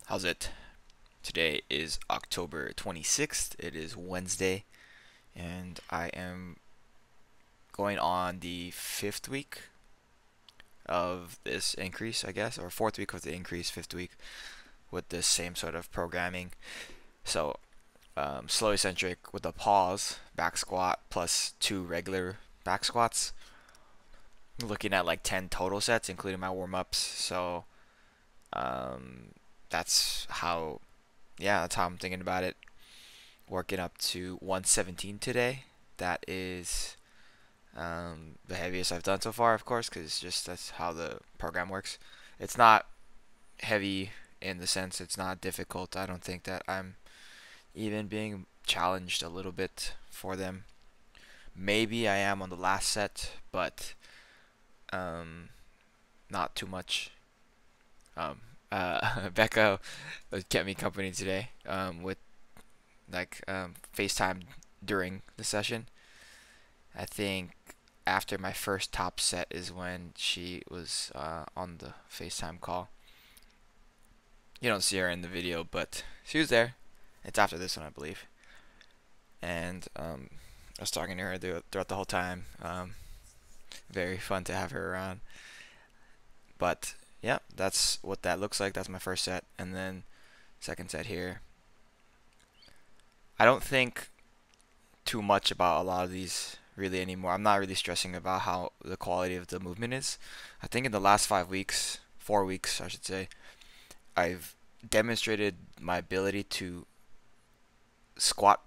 How's it? Today is October 26th. It is Wednesday, and I am going on the fifth week of this increase, I guess, or fourth week of the increase, fifth week with this same sort of programming. So, slow eccentric with a pause, back squat plus two regular back squats. Looking at like 10 total sets, including my warm ups. So, um, that's how that's how I'm thinking about it. Working up to 117 today. That is the heaviest I've done so far, of course, because just that's how the program works. It's not heavy in the sense it's not difficult. I don't think that I'm even being challenged a little bit for them. Maybe I am on the last set, but um, not too much. Um, Becca kept me company today with FaceTime during the session. I think after my first top set is when she was on the FaceTime call. You don't see her in the video, but she was there. It's after this one, I believe. And I was talking to her throughout the whole time. Very fun to have her around. But yeah, that's what that looks like. That's my first set, and then second set here. I don't think too much about a lot of these really anymore. I'm not really stressing about how the quality of the movement is. I think in the last 5 weeks, 4 weeks, I should say, I've demonstrated my ability to squat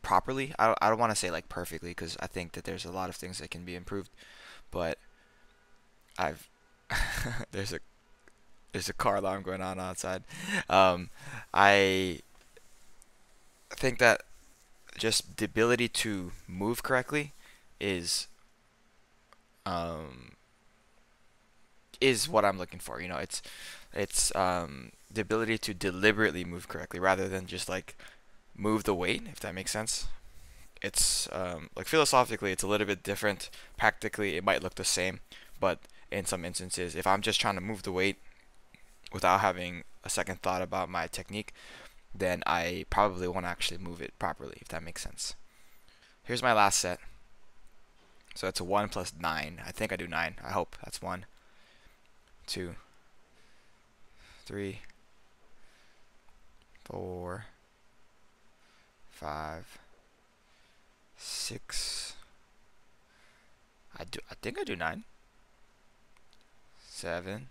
properly. I don't want to say like perfectly because I think that there's a lot of things that can be improved, but I've there's a car alarm going on outside. I think that just the ability to move correctly is um, is what I'm looking for. It's the ability to deliberately move correctly rather than just like move the weight, if that makes sense. It's like philosophically, it's a little bit different. Practically, it might look the same, but in some instances, if I'm just trying to move the weight without having a second thought about my technique, then I probably won't actually move it properly, if that makes sense. Here's my last set. So it's a 1 plus 9. I think I do 9. I hope that's 1, 2, 3, 4, 5, 6. I think I do 9. 7.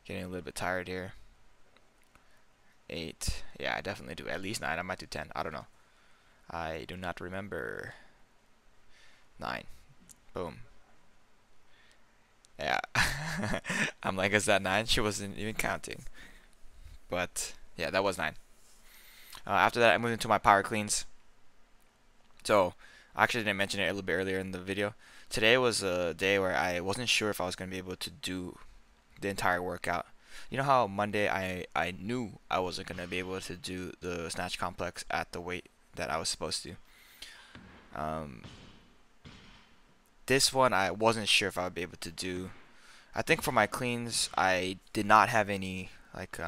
Getting a little bit tired here. 8. Yeah, I definitely do at least 9. I might do 10. I don't know. I do not remember. 9. Boom. Yeah. I'm like, is that 9? She wasn't even counting. But yeah, that was 9. After that, I moved into my power cleans. So I actually didn't mention it a little bit earlier in the video. Today was a day where I wasn't sure if I was going to be able to do the entire workout. You know how Monday I knew I wasn't going to be able to do the snatch complex at the weight that I was supposed to. Um, this one I wasn't sure if I would be able to do. I think for my cleans I did not have any like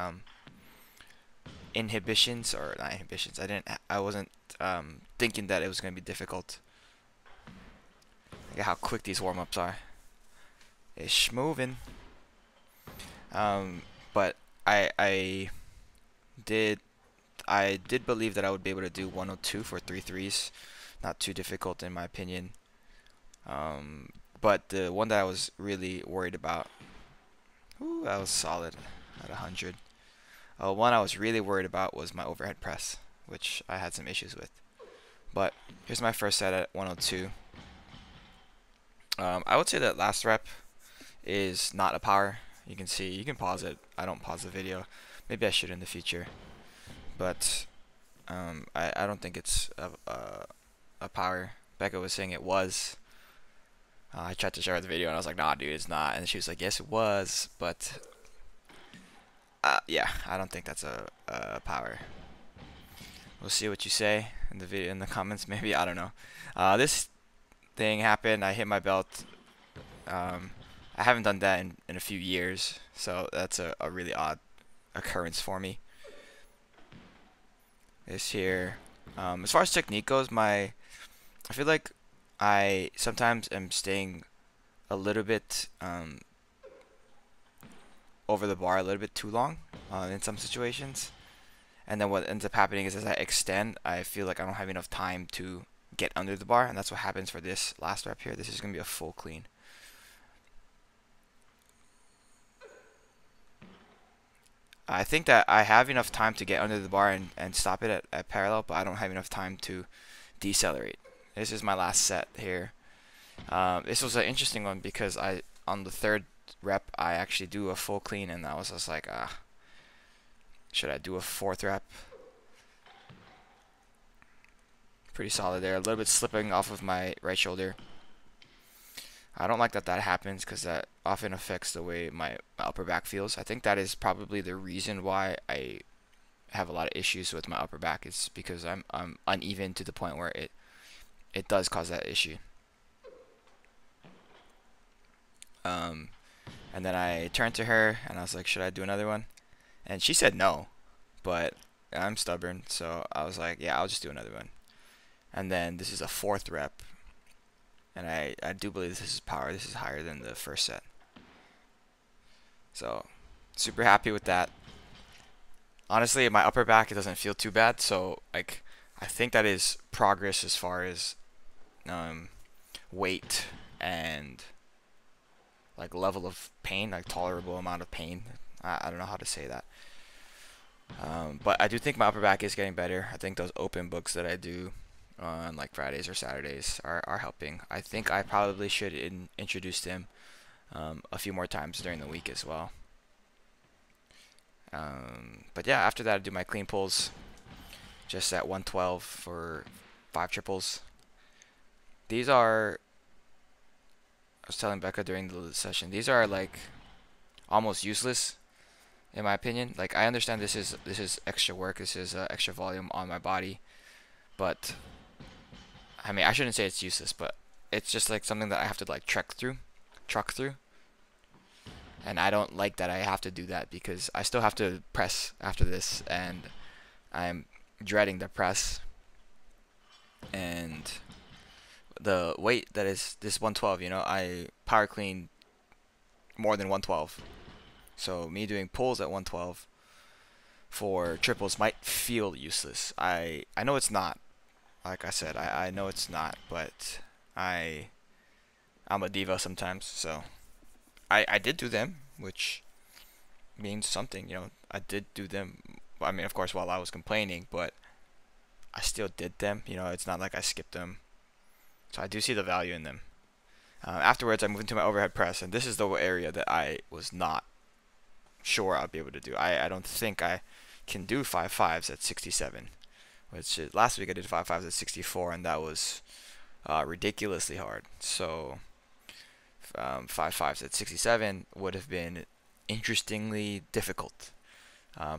inhibitions, or not inhibitions. I wasn't thinking that it was going to be difficult. Look at how quick these warm-ups are. It's moving. But I did believe that I would be able to do 102 for 3 threes. Not too difficult in my opinion. But the one that I was really worried about, ooh, that was solid at 100. One I was really worried about was my overhead press, which I had some issues with. But here's my first set at 102. I would say that last rep is not a power. You can see, you can pause it. I don't pause the video. Maybe I should in the future. But I don't think it's a power. Becca was saying it was. I tried to show her the video and I was like, nah, dude, it's not. And she was like, yes, it was. But yeah, I don't think that's a power. We'll see what you say in the video, in the comments. Maybe, I don't know. This thing happened. I hit my belt. I haven't done that in a few years, so that's a really odd occurrence for me. This here. As far as technique goes, I feel like I sometimes am staying a little bit over the bar a little bit too long in some situations. And then what ends up happening is as I extend, I feel like I don't have enough time to get under the bar, and that's what happens for this last rep here. This is going to be a full clean. I think that I have enough time to get under the bar and stop it at parallel, but I don't have enough time to decelerate. This is my last set here. This was an interesting one because on the third rep I actually do a full clean, and I was just like, should I do a fourth rep? Pretty solid there. A little bit slipping off of my right shoulder. I don't like that happens because that often affects the way my upper back feels. I think that is probably the reason why I have a lot of issues with my upper back. It's because I'm uneven to the point where it does cause that issue. And then I turned to her and I was like, should I do another one? And she said no, but I'm stubborn, so I was like, yeah, I'll just do another one. And then this is a fourth rep, and I do believe this is power. This is higher than the first set. So super happy with that. Honestly, my upper back, it doesn't feel too bad, so like I think that is progress as far as weight and like level of pain, like tolerable amount of pain. I don't know how to say that. But I do think my upper back is getting better. I think those open books that I do on like Fridays or Saturdays are helping. I think I probably should introduce them a few more times during the week as well. But yeah, after that I do my clean pulls just at 112 for 5 triples. These are, I was telling Becca during the session, these are like almost useless in my opinion. Like I understand this is extra work, this is extra volume on my body, but I mean I shouldn't say it's useless, but it's just like something that I have to like truck through, and I don't like that I have to do that because I still have to press after this, and I'm dreading the press. And the weight that is this 112, you know, I power clean more than 112. So me doing pulls at 112 for triples might feel useless. I know it's not. Like I said, I know it's not, but I'm a diva sometimes, so I did do them, which means something, you know. I did do them. I mean, of course, while I was complaining, but I still did them. You know, it's not like I skipped them. So I do see the value in them. Afterwards, I moved into my overhead press, and this is the area that I was not sure I'll be able to do. I don't think I can do 5.5s at 67, which last week I did 5.5s at 64, and that was ridiculously hard. So 5.5s at 67 would have been interestingly difficult.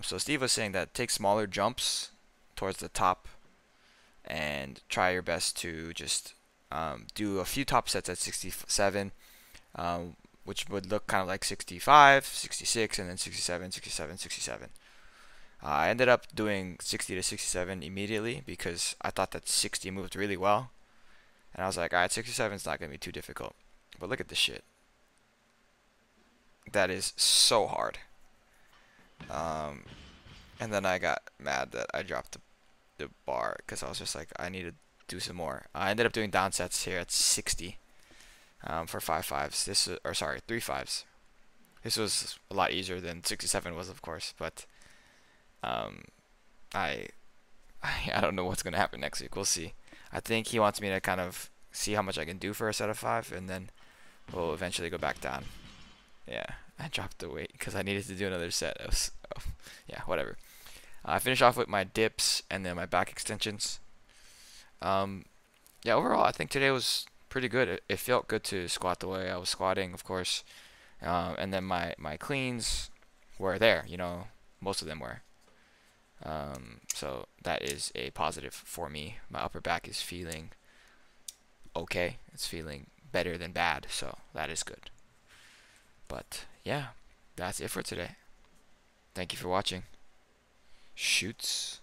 So Steve was saying that take smaller jumps towards the top and try your best to just do a few top sets at 67, which would look kind of like 65, 66, and then 67, 67, 67. I ended up doing 60 to 67 immediately because I thought that 60 moved really well. And I was like, alright, 67 is not going to be too difficult. But look at this shit. That is so hard. And then I got mad that I dropped the bar because I was just like, I need to do some more. I ended up doing down sets here at 60 for 5.5s. This is, or sorry, 3.5s. This was a lot easier than 67 was, of course, but I don't know what's gonna happen next week. We'll see. I think he wants me to kind of see how much I can do for a set of 5, and then we'll eventually go back down. Yeah, I dropped the weight because I needed to do another set. Yeah, whatever. I finished off with my dips and then my back extensions. Yeah, overall, I think today was pretty good. It felt good to squat the way I was squatting, of course. And then my cleans were there, you know, most of them were. So that is a positive for me. My upper back is feeling okay. It's feeling better than bad, so that is good. But yeah, that's it for today. Thank you for watching. Shoots.